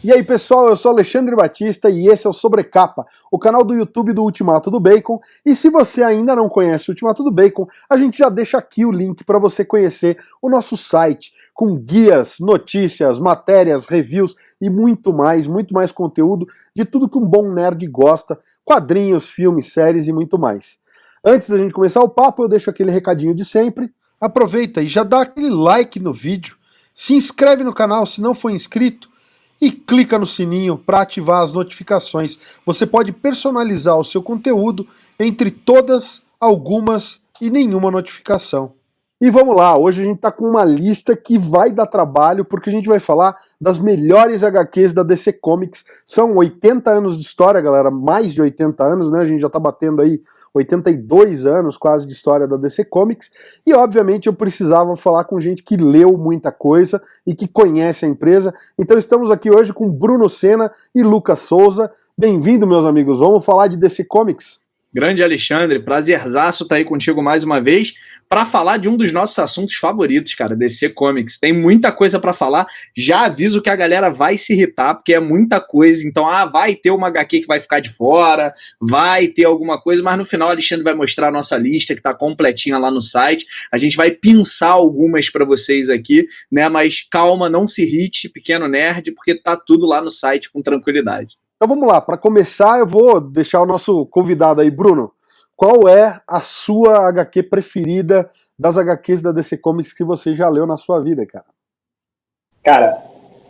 E aí pessoal, eu sou Alexandre Batista e esse é o Sobrecapa, o canal do YouTube do Ultimato do Bacon. E se você ainda não conhece o Ultimato do Bacon, a gente já deixa aqui o link para você conhecer o nosso site, com guias, notícias, matérias, reviews e muito mais conteúdo de tudo que um bom nerd gosta, quadrinhos, filmes, séries e muito mais. Antes da gente começar o papo, eu deixo aquele recadinho de sempre. Aproveita e já dá aquele like no vídeo, se inscreve no canal se não for inscrito, e clica no sininho para ativar as notificações. Você pode personalizar o seu conteúdo entre todas, algumas e nenhuma notificação. E vamos lá, hoje a gente tá com uma lista que vai dar trabalho, porque a gente vai falar das melhores HQs da DC Comics. São 80 anos de história, galera, mais de 80 anos, né? A gente já tá batendo aí 82 anos quase de história da DC Comics. E obviamente eu precisava falar com gente que leu muita coisa e que conhece a empresa. Então estamos aqui hoje com Bruno Senna e Lucas Souza. Bem-vindo, meus amigos. Vamos falar de DC Comics? Grande Alexandre, prazerzaço estar aí contigo mais uma vez para falar de um dos nossos assuntos favoritos, cara, DC Comics. Tem muita coisa para falar, já aviso que a galera vai se irritar, porque é muita coisa, então vai ter uma HQ que vai ficar de fora, vai ter alguma coisa, mas no final o Alexandre vai mostrar a nossa lista que tá completinha lá no site, a gente vai pinçar algumas para vocês aqui, né, mas calma, não se irrite, pequeno nerd, porque tá tudo lá no site com tranquilidade. Então vamos lá, para começar eu vou deixar o nosso convidado aí, Bruno. Qual é a sua HQ preferida das HQs da DC Comics que você já leu na sua vida, cara? Cara,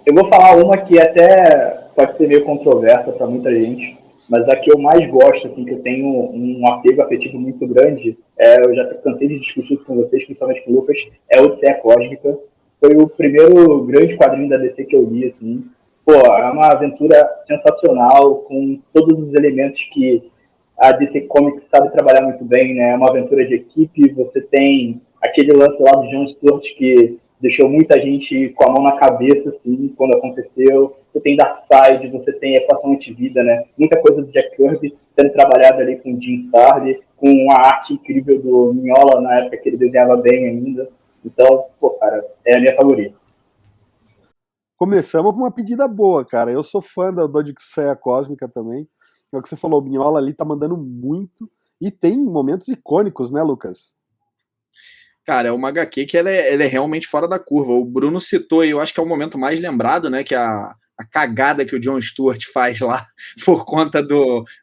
eu vou falar uma que até pode ser meio controversa para muita gente, mas a que eu mais gosto, assim, que eu tenho um apego afetivo muito grande, eu já cansei de discutir com vocês, principalmente com o Lucas, é Odisseia Cósmica. Foi o primeiro grande quadrinho da DC que eu li, assim. Pô, é uma aventura sensacional, com todos os elementos que a DC Comics sabe trabalhar muito bem, né? É uma aventura de equipe, você tem aquele lance lá do John Stewart que deixou muita gente com a mão na cabeça, assim, quando aconteceu. Você tem Darkseid, você tem Equação Antivida, né? Muita coisa do Jack Kirby sendo trabalhada ali com o Jim Starlin, com a arte incrível do Mignola, na época que ele desenhava bem ainda. Então, pô, cara, é a minha favorita. Começamos com uma pedida boa, cara. Eu sou fã da Odisseia Cósmica também. É o que você falou, o Mignola ali tá mandando muito. E tem momentos icônicos, né, Lucas? Cara, é uma HQ que ela é realmente fora da curva. O Bruno citou aí, eu acho que é o momento mais lembrado, né, que a cagada que o John Stewart faz lá por conta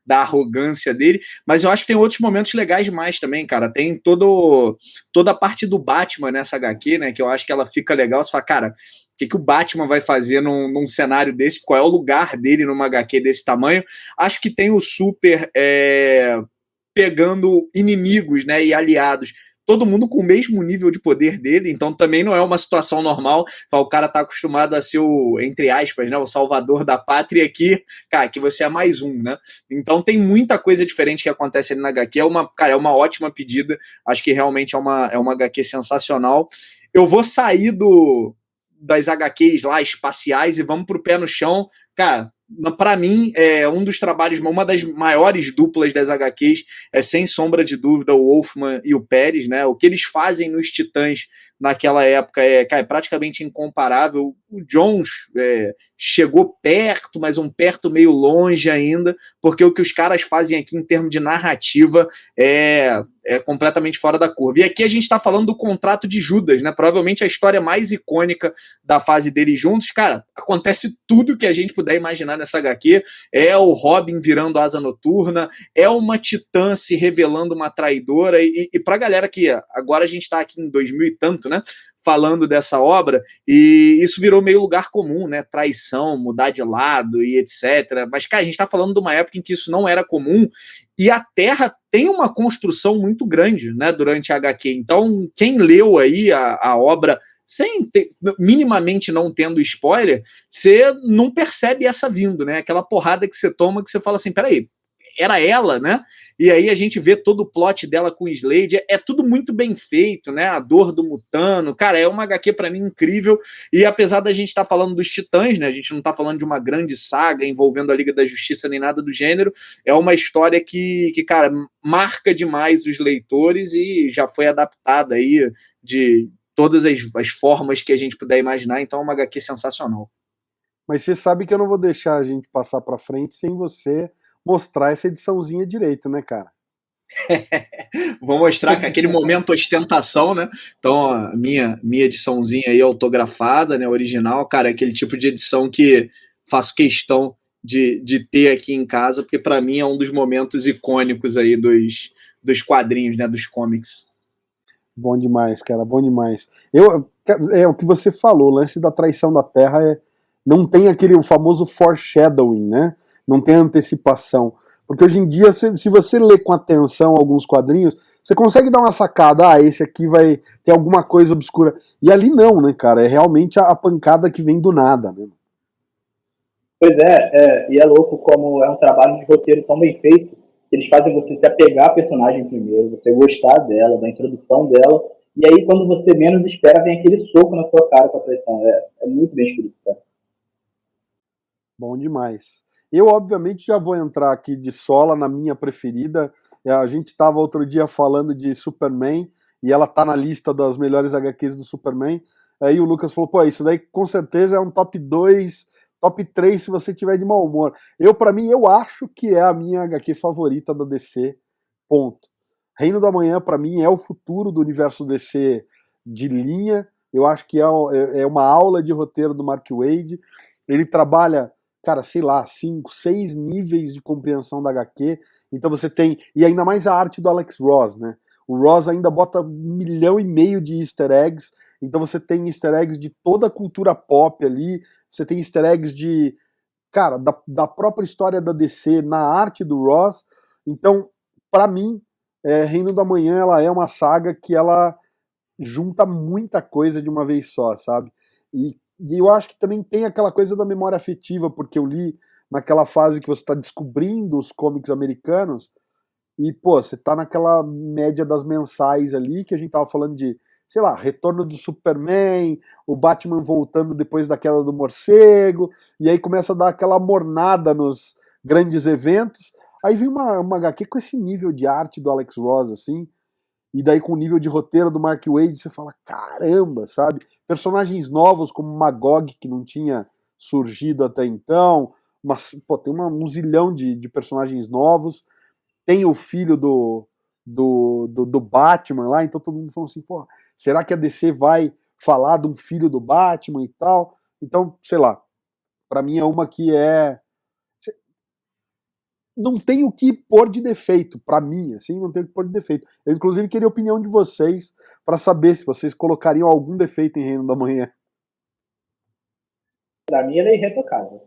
da arrogância dele, mas eu acho que tem outros momentos legais demais também, cara. Tem toda a parte do Batman nessa HQ, né, que eu acho que ela fica legal. Você fala, cara, o que o Batman vai fazer num cenário desse? Qual é o lugar dele numa HQ desse tamanho? Acho que tem o Super pegando inimigos, né, e aliados, todo mundo com o mesmo nível de poder dele, então também não é uma situação normal. O cara tá acostumado a ser o, entre aspas, né, o salvador da pátria, aqui, cara, que você é mais um, né? Então tem muita coisa diferente que acontece ali na HQ, é uma ótima pedida, acho que realmente é uma HQ sensacional. Eu vou sair das HQs lá, espaciais, e vamos pro pé no chão, cara. Para mim, é um dos trabalhos, uma das maiores duplas das HQs, sem sombra de dúvida, o Wolfman e o Pérez, né? O que eles fazem nos Titãs naquela época é praticamente incomparável. O Jones chegou perto, mas um perto meio longe ainda, porque o que os caras fazem aqui em termos de narrativa é completamente fora da curva. E aqui a gente está falando do Contrato de Judas, né? Provavelmente a história mais icônica da fase deles juntos. Cara, acontece tudo que a gente puder imaginar nessa HQ. É o Robin virando Asa Noturna, é uma Titã se revelando uma traidora, e pra galera que agora a gente tá aqui em 2000 e tanto, né, falando dessa obra, e isso virou meio lugar comum, né, traição, mudar de lado e etc. Mas, cara, a gente tá falando de uma época em que isso não era comum, e a Terra tem uma construção muito grande, né, durante a HQ. Então, quem leu aí a obra minimamente não tendo spoiler, você não percebe essa vindo, né? Aquela porrada que você toma, que você fala assim, peraí, era ela, né? E aí a gente vê todo o plot dela com o Slade, é tudo muito bem feito, né? A dor do Mutano, cara, é uma HQ pra mim incrível, e apesar da gente estar falando dos Titãs, né? A gente não tá falando de uma grande saga envolvendo a Liga da Justiça nem nada do gênero, é uma história que cara, marca demais os leitores e já foi adaptada aí de todas as formas que a gente puder imaginar, então é uma HQ sensacional. Mas você sabe que eu não vou deixar a gente passar pra frente sem você mostrar essa ediçãozinha direito, né, cara? Vou mostrar que aquele momento ostentação, né? Então, a minha ediçãozinha aí autografada, né? Original, cara, é aquele tipo de edição que faço questão de ter aqui em casa, porque para mim é um dos momentos icônicos aí dos quadrinhos, né? Dos comics. Bom demais, cara, bom demais. É o que você falou, o lance da traição da Terra não tem aquele o famoso foreshadowing, né? Não tem antecipação. Porque hoje em dia, se você lê com atenção alguns quadrinhos, você consegue dar uma sacada, esse aqui vai ter alguma coisa obscura. E ali não, né, cara? É realmente a pancada que vem do nada, né? Pois e é louco como é um trabalho de roteiro tão bem feito, que eles fazem você se apegar à personagem primeiro, você gostar dela, da introdução dela, e aí quando você menos espera, vem aquele soco na sua cara com a traição. É muito bem escrito, cara. Bom demais. Eu, obviamente, já vou entrar aqui de sola na minha preferida. A gente estava outro dia falando de Superman, e ela tá na lista das melhores HQs do Superman. Aí o Lucas falou, pô, isso daí com certeza é um top 2, top 3 se você tiver de mau humor. Pra mim, eu acho que é a minha HQ favorita da DC, ponto. Reino da Manhã, pra mim, é o futuro do universo DC de linha. Eu acho que é uma aula de roteiro do Mark Waid. Ele trabalha, cara, sei lá, 5, 6 níveis de compreensão da HQ. Então você tem. E ainda mais a arte do Alex Ross, né? O Ross ainda bota 1,5 milhão de easter eggs. Então você tem easter eggs de toda a cultura pop ali. Você tem easter eggs de. Cara, da própria história da DC na arte do Ross. Então, pra mim, Reino da Manhã ela é uma saga que ela junta muita coisa de uma vez só, sabe? E eu acho que também tem aquela coisa da memória afetiva, porque eu li naquela fase que você está descobrindo os comics americanos, e, pô, você tá naquela média das mensais ali, que a gente tava falando de, sei lá, Retorno do Superman, o Batman voltando depois da queda do morcego, e aí começa a dar aquela mornada nos grandes eventos. Aí vem uma HQ com esse nível de arte do Alex Ross, assim, e daí com o nível de roteiro do Mark Waid, você fala, caramba, sabe? Personagens novos como Magog, que não tinha surgido até então, mas, pô, tem um zilhão de personagens novos, tem o filho do Batman lá, então todo mundo falou assim, pô, será que a DC vai falar de um filho do Batman e tal? Então, sei lá, pra mim é uma que não tem o que pôr de defeito, pra mim, assim, não tem o que pôr de defeito. Eu, inclusive, queria a opinião de vocês pra saber se vocês colocariam algum defeito em Reino da Manhã. Pra mim, ela é irretocável.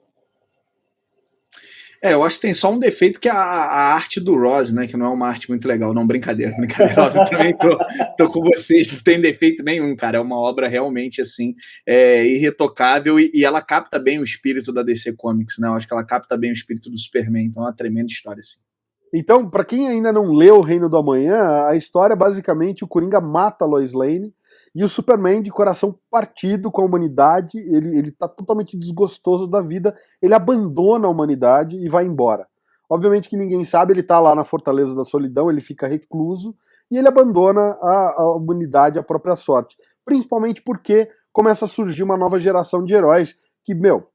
Eu acho que tem só um defeito que é a arte do Ross, né? Que não é uma arte muito legal. Não, brincadeira. Óbvio, também tô com vocês, não tem defeito nenhum, cara. É uma obra realmente, assim, irretocável e ela capta bem o espírito da DC Comics, né? Eu acho que ela capta bem o espírito do Superman, então é uma tremenda história, assim. Então, pra quem ainda não leu O Reino do Amanhã, a história é basicamente o Coringa mata a Lois Lane e o Superman, de coração partido com a humanidade, ele tá totalmente desgostoso da vida, ele abandona a humanidade e vai embora. Obviamente que ninguém sabe, ele tá lá na Fortaleza da Solidão, ele fica recluso e ele abandona a humanidade à própria sorte. Principalmente porque começa a surgir uma nova geração de heróis que,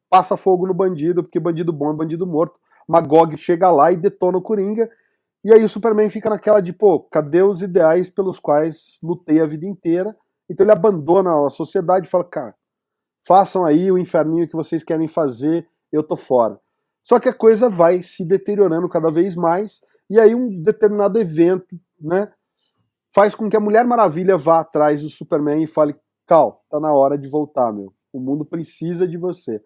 passa fogo no bandido, porque bandido bom é bandido morto. Magog chega lá e detona o Coringa, e aí o Superman fica naquela de, pô, cadê os ideais pelos quais lutei a vida inteira? Então ele abandona a sociedade e fala, cara, façam aí o inferninho que vocês querem fazer, eu tô fora. Só que a coisa vai se deteriorando cada vez mais, e aí um determinado evento, né, faz com que a Mulher Maravilha vá atrás do Superman e fale, Cal, tá na hora de voltar, meu. O mundo precisa de você.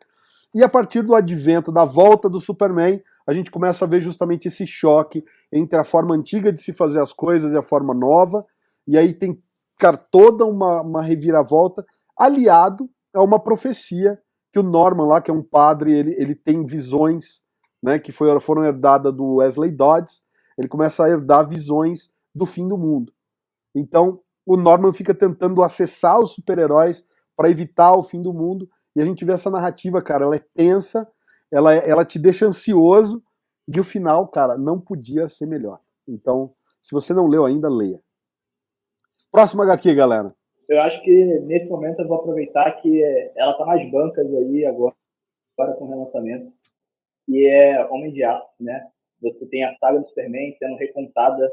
E a partir do advento, da volta do Superman, a gente começa a ver justamente esse choque entre a forma antiga de se fazer as coisas e a forma nova. E aí tem, cara, toda uma reviravolta, aliado a uma profecia que o Norman lá, que é um padre, ele tem visões, né, que foram herdadas do Wesley Dodds. Ele começa a herdar visões do fim do mundo. Então, o Norman fica tentando acessar os super-heróis para evitar o fim do mundo. E a gente vê essa narrativa, cara, ela é tensa, ela te deixa ansioso, e o final, cara, não podia ser melhor. Então, se você não leu ainda, leia. Próximo HQ, galera. Eu acho que nesse momento eu vou aproveitar que ela tá nas bancas aí agora. agora com o relançamento, que é Homem de Aço, né? Você tem a saga do Superman sendo recontada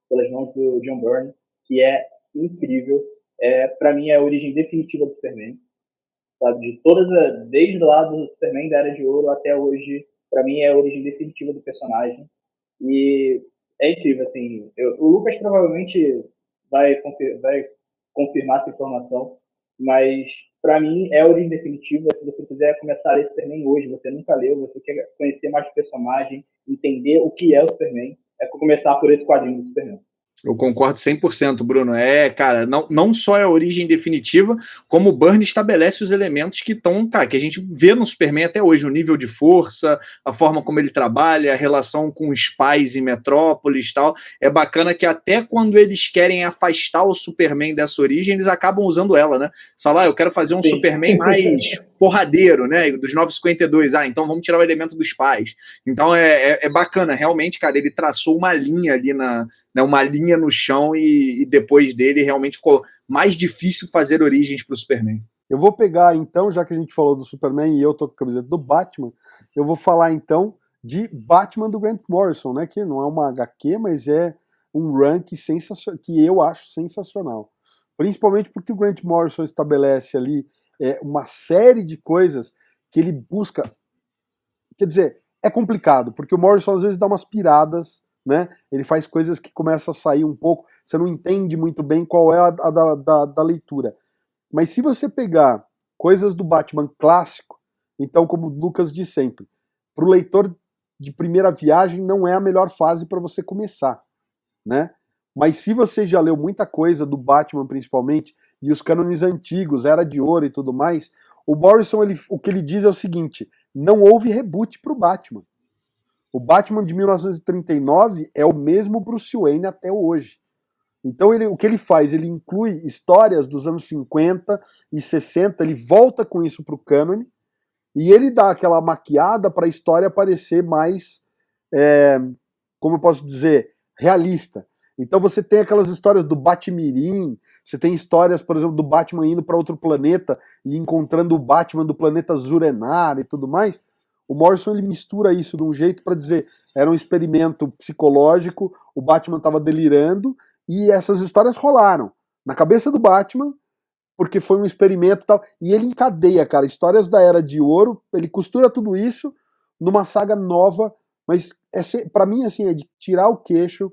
pelas mãos do John Byrne, que é incrível. Para mim, é a origem definitiva do Superman. Sabe? Desde lá do Superman da Era de Ouro até hoje, para mim, é a origem definitiva do personagem. E é incrível, assim. O Lucas provavelmente vai confirmar essa informação, mas para mim é a origem definitiva. Se você quiser começar a ler Superman hoje, você nunca leu, você quer conhecer mais o personagem, entender o que é o Superman, é começar por esse quadrinho do Superman. Eu concordo 100%, Bruno. Cara, não só é a origem definitiva, como o Byrne estabelece os elementos que estão, cara, que a gente vê no Superman até hoje, o nível de força, a forma como ele trabalha, a relação com os pais em Metrópolis e tal. É bacana que até quando eles querem afastar o Superman dessa origem, eles acabam usando ela, né? Falar, eu quero fazer um Sim. Superman mais porradeiro, né? Dos 952. Então vamos tirar o elemento dos pais. Então é bacana, realmente, cara, ele traçou uma linha ali uma linha no chão e depois dele realmente ficou mais difícil fazer origens para o Superman. Eu vou pegar então, já que a gente falou do Superman e eu tô com a camiseta do Batman, eu vou falar então de Batman do Grant Morrison, né, que não é uma HQ, mas é um run que eu acho sensacional. Principalmente porque o Grant Morrison estabelece ali uma série de coisas que ele busca. Quer dizer, é complicado, porque o Morrison às vezes dá umas piradas, né? Ele faz coisas que começam a sair um pouco, você não entende muito bem qual é a da leitura. Mas se você pegar coisas do Batman clássico, então, como o Lucas diz sempre, para o leitor de primeira viagem não é a melhor fase para você começar, né? Mas se você já leu muita coisa do Batman principalmente, e os cânones antigos, Era de Ouro e tudo mais, o Morrison, o que ele diz é o seguinte: não houve reboot para o Batman. O Batman de 1939 é o mesmo Bruce Wayne até hoje. Então o que ele faz? Ele inclui histórias dos anos 50 e 60, ele volta com isso para o cânone, e ele dá aquela maquiada para a história parecer mais, como eu posso dizer, realista. Então você tem aquelas histórias do Batmirim, você tem histórias, por exemplo, do Batman indo para outro planeta e encontrando o Batman do planeta Zurenar e tudo mais. O Morrison ele mistura isso de um jeito para dizer era um experimento psicológico, o Batman estava delirando e essas histórias rolaram na cabeça do Batman porque foi um experimento e tal. E ele encadeia, cara, histórias da Era de Ouro, ele costura tudo isso numa saga nova, mas para mim assim é de tirar o queixo.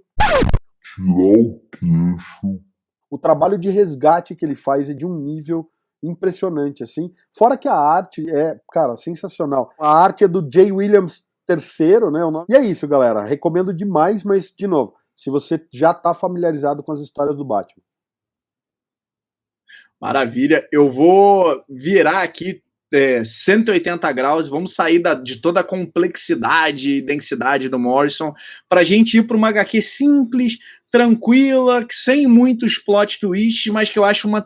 O trabalho de resgate que ele faz é de um nível impressionante, assim. Fora que a arte é, cara, sensacional. A arte é do J. Williams III, né? E é isso, galera. Recomendo demais, mas, de novo, se você já tá familiarizado com as histórias do Batman. Maravilha. Eu vou virar aqui 180 graus, vamos sair de toda a complexidade e densidade do Morrison para a gente ir para uma HQ simples, tranquila, sem muitos plot twists, mas que eu acho um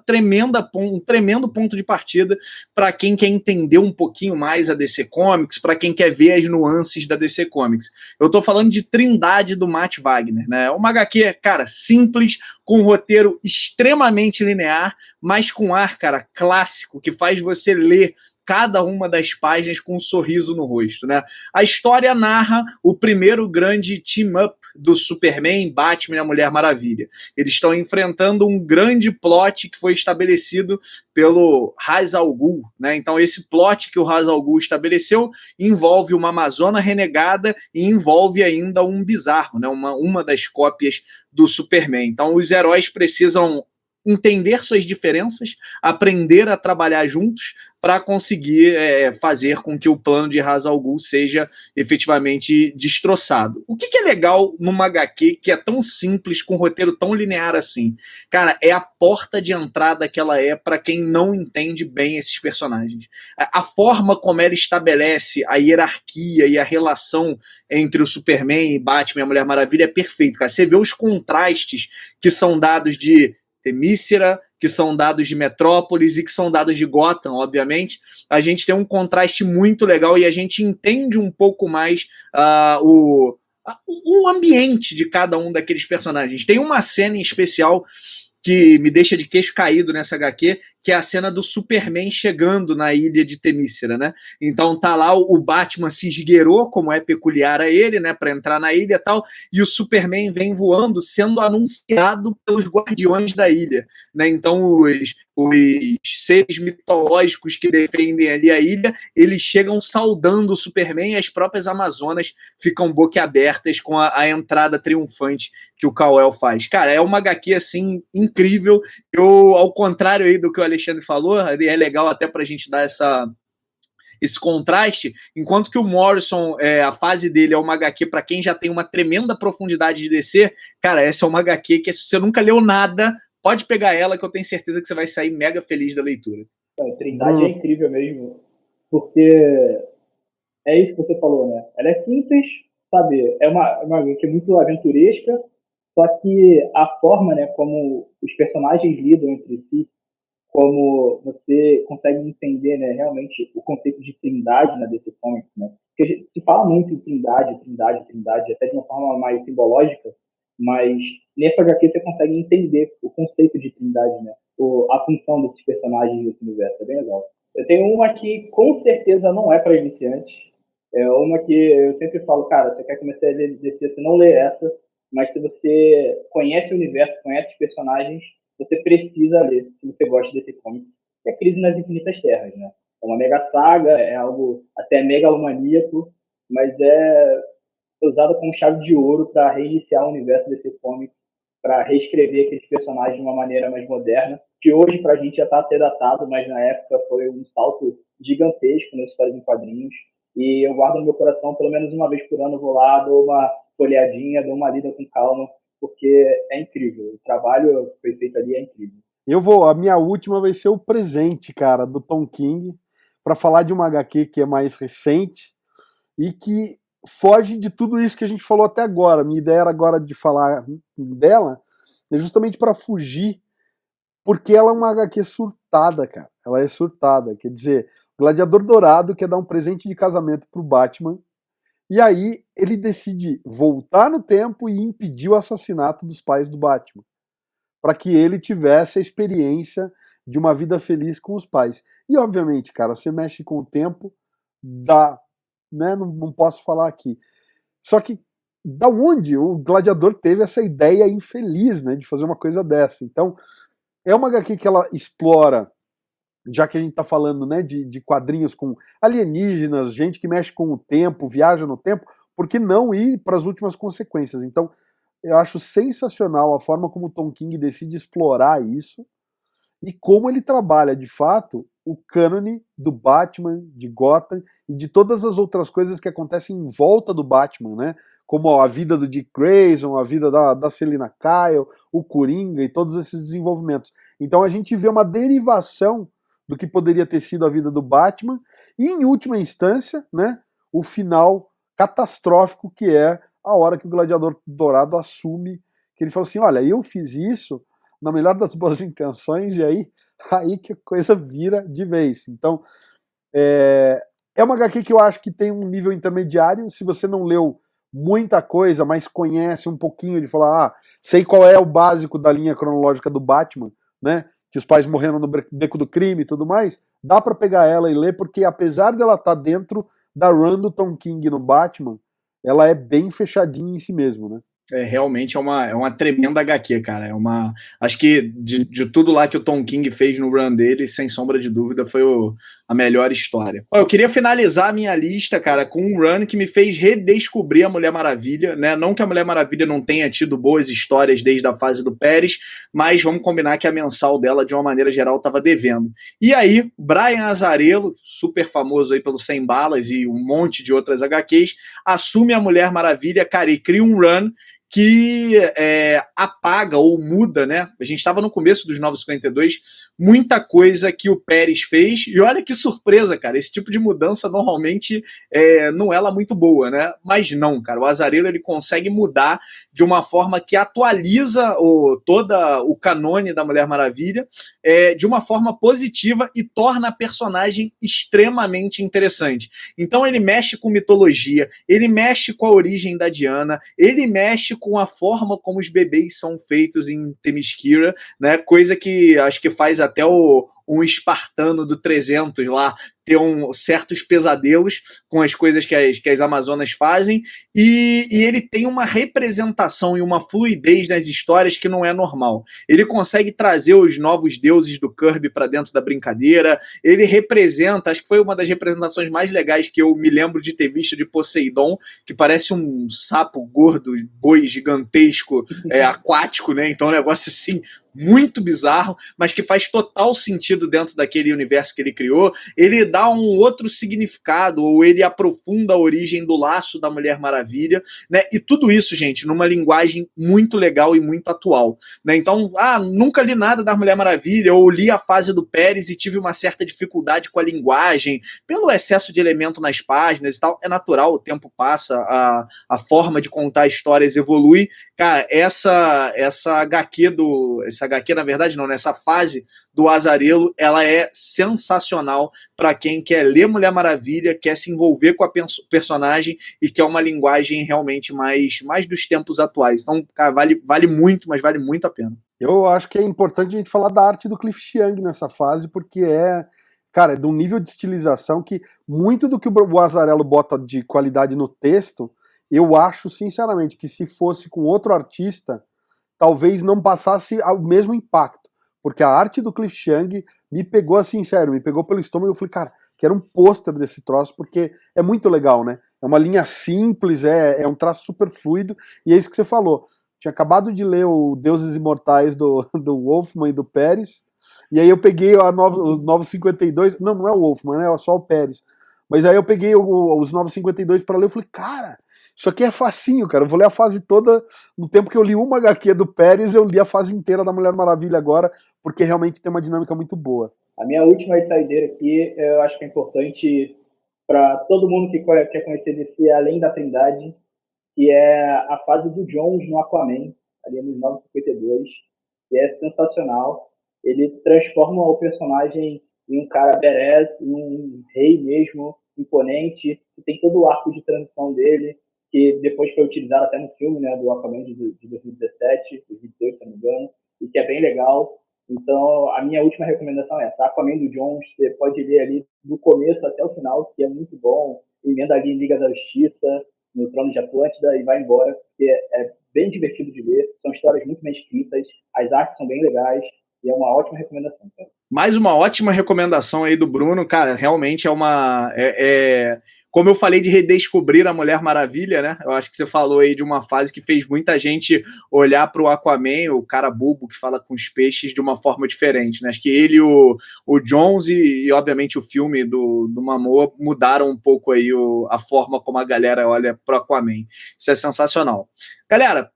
tremendo ponto de partida para quem quer entender um pouquinho mais a DC Comics, para quem quer ver as nuances da DC Comics. Eu estou falando de Trindade do Matt Wagner, né? Uma HQ, cara, simples, com um roteiro extremamente linear, mas com ar, cara, clássico, que faz você ler cada uma das páginas com um sorriso no rosto, né? A história narra o primeiro grande team-up do Superman, Batman e a Mulher Maravilha. Eles estão enfrentando um grande plot que foi estabelecido pelo Ra's al Ghul, né? Então esse plot que o Ra's al Ghul estabeleceu envolve uma Amazona renegada e envolve ainda um Bizarro, né? Uma das cópias do Superman. Então os heróis precisam entender suas diferenças, aprender a trabalhar juntos para conseguir fazer com que o plano de Ra's al Ghul seja efetivamente destroçado. O que é legal numa HQ que é tão simples, com um roteiro tão linear assim? Cara, é a porta de entrada que ela é para quem não entende bem esses personagens. A forma como ela estabelece a hierarquia e a relação entre o Superman e Batman e a Mulher Maravilha é perfeito, cara. Você vê os contrastes que são dados de Temícera, que são dados de Metrópolis e que são dados de Gotham, obviamente. A gente tem um contraste muito legal e a gente entende um pouco mais o ambiente de cada um daqueles personagens. Tem uma cena em especial que me deixa de queixo caído nessa HQ, que é a cena do Superman chegando na ilha de Temícera, né? Então tá lá o Batman se esgueirou, como é peculiar a ele, né, para entrar na ilha e tal, e o Superman vem voando, sendo anunciado pelos guardiões da ilha, né? Então os seres mitológicos que defendem ali a ilha, eles chegam saudando o Superman e as próprias Amazonas ficam boquiabertas com a entrada triunfante que o Kal-El faz. Cara, é uma HQ, assim, incrível. Eu, ao contrário aí do que o Alexandre falou, é legal até pra gente dar esse contraste, enquanto que o Morrison, a fase dele é uma HQ para quem já tem uma tremenda profundidade de DC, cara, essa é uma HQ que se você nunca leu nada, pode pegar ela que eu tenho certeza que você vai sair mega feliz da leitura. A Trindade é incrível mesmo, porque é isso que você falou, né? Ela é simples, sabe? É uma HQ muito aventuresca, só que a forma, né, como os personagens lidam entre si, como você consegue entender, né, realmente o conceito de trindade na DC Comics, né? Porque a gente se fala muito em trindade, até de uma forma mais simbológica, mas nessa HQ você consegue entender o conceito de trindade, né? A função desses personagens desse universo, é bem legal. Eu tenho uma que com certeza não é para iniciantes, é uma que eu sempre falo, cara, você quer começar a ler DC, você não lê essa, mas se você conhece o universo, conhece os personagens, você precisa ler, se você gosta desse comic, que é Crise nas Infinitas Terras, né? É uma mega saga, é algo até megalomaníaco, mas é usado como chave de ouro para reiniciar o universo desse comic, para reescrever aqueles personagens de uma maneira mais moderna, que hoje para a gente já está até datado, mas na época foi um salto gigantesco nas histórias em quadrinhos, e eu guardo no meu coração, pelo menos uma vez por ano, eu vou lá, dou uma folheadinha, dou uma lida com calma, porque é incrível. O trabalho que foi feito ali é incrível. A minha última vai ser o presente, cara, do Tom King, para falar de uma HQ que é mais recente e que foge de tudo isso que a gente falou até agora. Minha ideia era agora de falar dela, é justamente para fugir, porque ela é uma HQ surtada, cara. Ela é surtada, quer dizer, o Gladiador Dourado quer dar um presente de casamento pro Batman, e aí ele decide voltar no tempo e impedir o assassinato dos pais do Batman, para que ele tivesse a experiência de uma vida feliz com os pais. E obviamente, cara, você mexe com o tempo, dá, né? Não posso falar aqui. Só que da onde o Gladiador teve essa ideia infeliz, né, de fazer uma coisa dessa? Então, é uma HQ que ela explora, já que a gente está falando, né, de quadrinhos com alienígenas, gente que mexe com o tempo, viaja no tempo, por que não ir para as últimas consequências? Então, eu acho sensacional a forma como o Tom King decide explorar isso e como ele trabalha, de fato, o cânone do Batman, de Gotham e de todas as outras coisas que acontecem em volta do Batman, né? Como a vida do Dick Grayson, a vida da Selina Kyle, o Coringa e todos esses desenvolvimentos. Então a gente vê uma derivação do que poderia ter sido a vida do Batman e, em última instância, né, o final catastrófico que é a hora que o Gladiador Dourado assume, que ele fala assim, olha, eu fiz isso na melhor das boas intenções e aí que a coisa vira de vez. Então, é uma HQ que eu acho que tem um nível intermediário. Se você não leu muita coisa, mas conhece um pouquinho de falar, sei qual é o básico da linha cronológica do Batman, né, que os pais morreram no beco do crime e tudo mais, dá para pegar ela e ler, porque apesar dela estar dentro da run do Tom King no Batman, ela é bem fechadinha em si mesmo, né? Realmente é uma tremenda HQ, cara. Acho que de tudo lá que o Tom King fez no run dele, sem sombra de dúvida, foi a melhor história. Eu queria finalizar a minha lista, cara, com um run que me fez redescobrir a Mulher Maravilha, né? Não que a Mulher Maravilha não tenha tido boas histórias desde a fase do Pérez, mas vamos combinar que a mensal dela, de uma maneira geral, estava devendo. E aí, Brian Azzarello, super famoso aí pelos 100 Balas e um monte de outras HQs, assume a Mulher Maravilha, cara, e cria um run que apaga ou muda, né? A gente estava no começo dos 952, muita coisa que o Pérez fez, e olha que surpresa, cara, esse tipo de mudança normalmente não é lá muito boa, né? Mas não, cara, o Azzarello ele consegue mudar de uma forma que atualiza todo o canone da Mulher Maravilha de uma forma positiva e torna a personagem extremamente interessante. Então ele mexe com mitologia, ele mexe com a origem da Diana, ele mexe com a forma como os bebês são feitos em Themyscira, né? Coisa que acho que faz até um espartano do 300 lá ter certos pesadelos com as coisas que as Amazonas fazem, e ele tem uma representação e uma fluidez nas histórias que não é normal. Ele consegue trazer os novos deuses do Kirby para dentro da brincadeira, ele representa, acho que foi uma das representações mais legais que eu me lembro de ter visto de Poseidon, que parece um sapo gordo, boi gigantesco, aquático, né? Então é um negócio assim muito bizarro, mas que faz total sentido dentro daquele universo que ele criou. Ele dá um outro significado, ou ele aprofunda a origem do laço da Mulher Maravilha, né? E tudo isso, gente, numa linguagem muito legal e muito atual, né? Então, nunca li nada da Mulher Maravilha, ou li a fase do Pérez e tive uma certa dificuldade com a linguagem, pelo excesso de elemento nas páginas e tal. É natural, o tempo passa, a forma de contar histórias evolui. Cara, essa HQ, na verdade, não, nessa fase do Azzarello, ela é sensacional para quem quer ler Mulher Maravilha, quer se envolver com a personagem e quer uma linguagem realmente mais dos tempos atuais. Então, cara, vale muito, mas vale muito a pena. Eu acho que é importante a gente falar da arte do Cliff Chiang nessa fase, porque cara, é de um nível de estilização que muito do que o Azzarello bota de qualidade no texto, eu acho, sinceramente, que se fosse com outro artista, talvez não passasse o mesmo impacto, porque a arte do Cliff Chiang me pegou assim, sério, me pegou pelo estômago. Eu falei, cara, quero um pôster desse troço, porque é muito legal, né? É uma linha simples, é um traço super fluido, e é isso que você falou. Tinha acabado de ler o Deuses Imortais do Wolfman e do Pérez, e aí eu peguei o Novo 52, não é o Wolfman, né? É só o Pérez. Mas aí eu peguei os 952 para ler, eu falei, cara, isso aqui é facinho, cara, eu vou ler a fase toda. No tempo que eu li uma HQ do Pérez, eu li a fase inteira da Mulher Maravilha agora, porque realmente tem uma dinâmica muito boa. A minha última saideira aqui, eu acho que é importante para todo mundo que quer conhecer DC além da Trindade, que é a fase do Jones no Aquaman, ali nos 952, que é sensacional. Ele transforma o personagem em um cara badass, em um rei mesmo, imponente, que tem todo o arco de transição dele, que depois foi utilizado até no filme, né, do Aquaman de 2017, 2018, se não me engano, e que é bem legal. Então, a minha última recomendação é essa, Aquaman do Jones, você pode ler ali do começo até o final, que é muito bom, emenda ali em Liga da Justiça, no Trono de Atlântida e vai embora, porque é bem divertido de ler, são histórias muito bem escritas, as artes são bem legais, e é uma ótima recomendação, cara. Mais uma ótima recomendação aí do Bruno, cara, realmente é uma... como eu falei de redescobrir a Mulher Maravilha, né? Eu acho que você falou aí de uma fase que fez muita gente olhar para o Aquaman, o cara bobo que fala com os peixes, de uma forma diferente, né? Acho que ele, o Jones e obviamente o filme do Momoa mudaram um pouco aí a forma como a galera olha pro Aquaman. Isso é sensacional. Galera,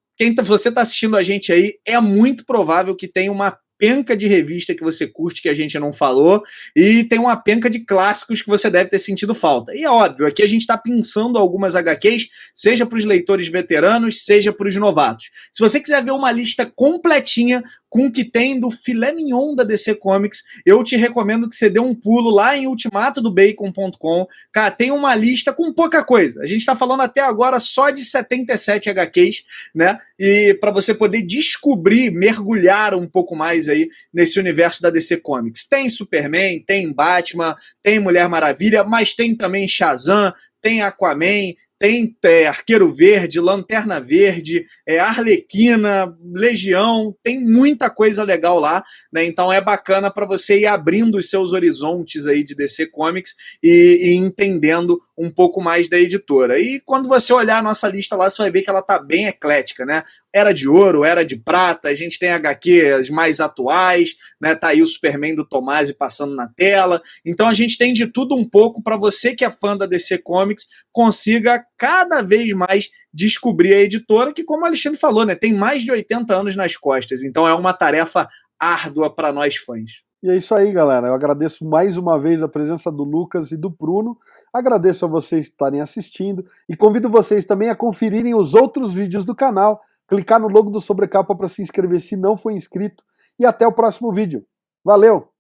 você está assistindo a gente aí, é muito provável que tenha uma penca de revista que você curte que a gente não falou, e tem uma penca de clássicos que você deve ter sentido falta. E é óbvio, aqui a gente está pensando algumas HQs, seja para os leitores veteranos, seja para os novatos. Se você quiser ver uma lista completinha com o que tem do filé mignon da DC Comics, eu te recomendo que você dê um pulo lá em ultimatodobacon.com. Cara, tem uma lista com pouca coisa. A gente está falando até agora só de 77 HQs, né? E para você poder descobrir, mergulhar um pouco mais aí nesse universo da DC Comics. Tem Superman, tem Batman, tem Mulher Maravilha, mas tem também Shazam, tem Aquaman, tem Arqueiro Verde, Lanterna Verde, Arlequina, Legião, tem muita coisa legal lá, né? Então é bacana para você ir abrindo os seus horizontes aí de DC Comics e entendendo um pouco mais da editora. E quando você olhar a nossa lista lá, você vai ver que ela tá bem eclética, né? Era de ouro, era de prata, a gente tem HQs mais atuais, né? Tá aí o Superman do Tomasi passando na tela. Então a gente tem de tudo um pouco para você que é fã da DC Comics consiga cada vez mais descobrir a editora, que, como o Alexandre falou, né, tem mais de 80 anos nas costas. Então é uma tarefa árdua para nós fãs. E é isso aí, galera. Eu agradeço mais uma vez a presença do Lucas e do Bruno. Agradeço a vocês estarem assistindo e convido vocês também a conferirem os outros vídeos do canal, clicar no logo do Sobrecapa para se inscrever se não for inscrito, e até o próximo vídeo. Valeu!